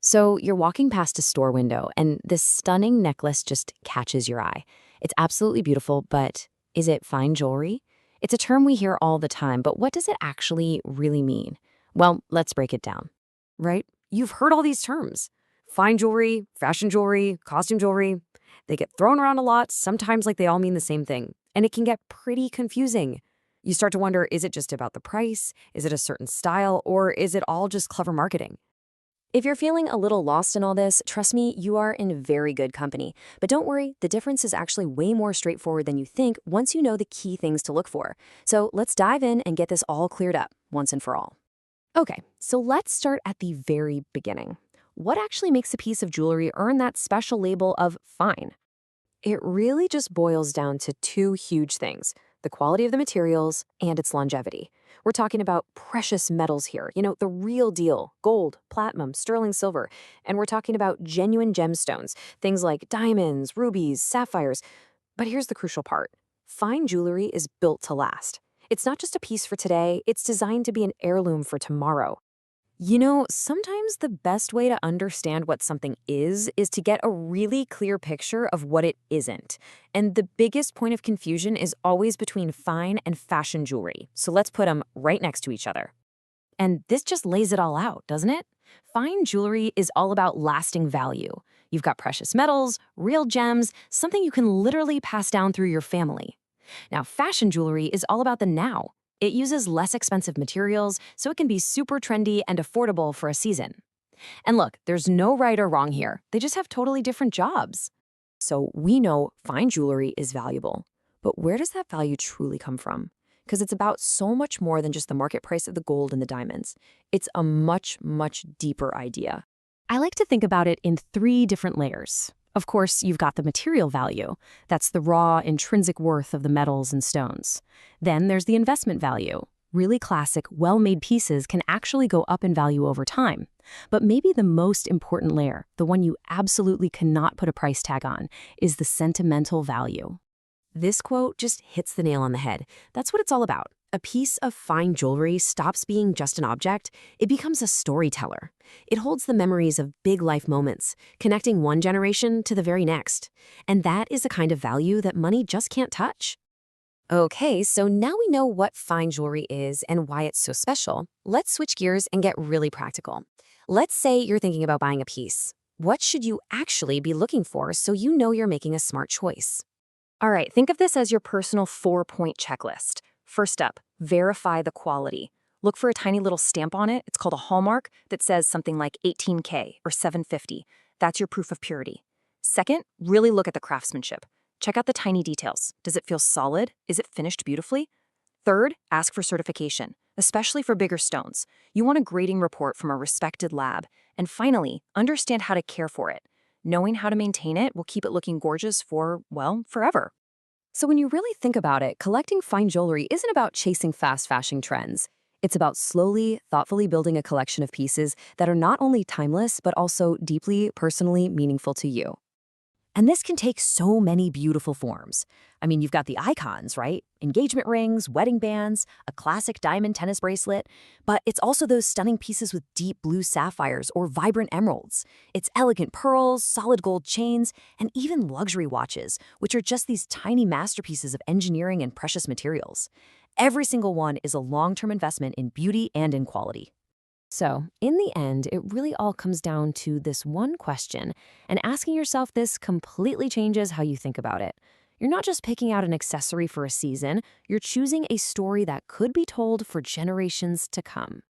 So you're walking past a store window and this stunning necklace just catches your eye. It's absolutely beautiful, but is it fine jewelry? It's a term we hear all the time, but what does it actually really mean? Well, let's break it down. Right? You've heard all these terms. Fine jewelry, fashion jewelry, costume jewelry. They get thrown around a lot, sometimes like they all mean the same thing, and it can get pretty confusing. You start to wonder, is it just about the price? Is it a certain style? Or is it all just clever marketing? If you're feeling a little lost in all this, trust me, you are in very good company. But don't worry, the difference is actually way more straightforward than you think once you know the key things to look for. So let's dive in and get this all cleared up once and for all. Okay, so let's start at the very beginning. What actually makes a piece of jewelry earn that special label of fine? It really just boils down to two huge things: the quality of the materials and its longevity. We're talking about precious metals here, the real deal: gold, platinum, sterling silver. And we're talking about genuine gemstones, things like diamonds, rubies, sapphires. But here's the crucial part: fine jewelry is built to last. It's not just a piece for today, it's designed to be an heirloom for tomorrow. Sometimes the best way to understand what something is to get a really clear picture of what it isn't. And the biggest point of confusion is always between fine and fashion jewelry. So let's put them right next to each other. And this just lays it all out, doesn't it? Fine jewelry is all about lasting value. You've got precious metals, real gems, something you can literally pass down through your family. Now, fashion jewelry is all about the now. It uses less expensive materials, so it can be super trendy and affordable for a season. And look, there's no right or wrong here. They just have totally different jobs. So we know fine jewelry is valuable. But where does that value truly come from? Because it's about so much more than just the market price of the gold and the diamonds. It's a much, much deeper idea. I like to think about it in three different layers. Of course, you've got the material value. That's the raw, intrinsic worth of the metals and stones. Then there's the investment value. Really classic, well-made pieces can actually go up in value over time. But maybe the most important layer, the one you absolutely cannot put a price tag on, is the sentimental value. This quote just hits the nail on the head. That's what it's all about. A piece of fine jewelry stops being just an object. It becomes a storyteller. It holds the memories of big life moments, connecting one generation to the very next. And that is a kind of value that money just can't touch. Okay, so now we know what fine jewelry is and why it's so special. Let's switch gears and get really practical. Let's say you're thinking about buying a piece. What should you actually be looking for so you know you're making a smart choice? All right, think of this as your personal 4-point checklist. First up, verify the quality. Look for a tiny little stamp on it. It's called a hallmark that says something like 18K or 750. That's your proof of purity. Second, really look at the craftsmanship. Check out the tiny details. Does it feel solid? Is it finished beautifully? Third, ask for certification, especially for bigger stones. You want a grading report from a respected lab. And finally, understand how to care for it. Knowing how to maintain it will keep it looking gorgeous for, well, forever. So when you really think about it, collecting fine jewelry isn't about chasing fast fashion trends. It's about slowly, thoughtfully building a collection of pieces that are not only timeless, but also deeply, personally meaningful to you. And this can take so many beautiful forms. I mean, you've got the icons, right? Engagement rings, wedding bands, a classic diamond tennis bracelet. But it's also those stunning pieces with deep blue sapphires or vibrant emeralds. It's elegant pearls, solid gold chains, and even luxury watches, which are just these tiny masterpieces of engineering and precious materials. Every single one is a long-term investment in beauty and in quality. So, in the end, it really all comes down to this one question, and asking yourself this completely changes how you think about it. You're not just picking out an accessory for a season, you're choosing a story that could be told for generations to come.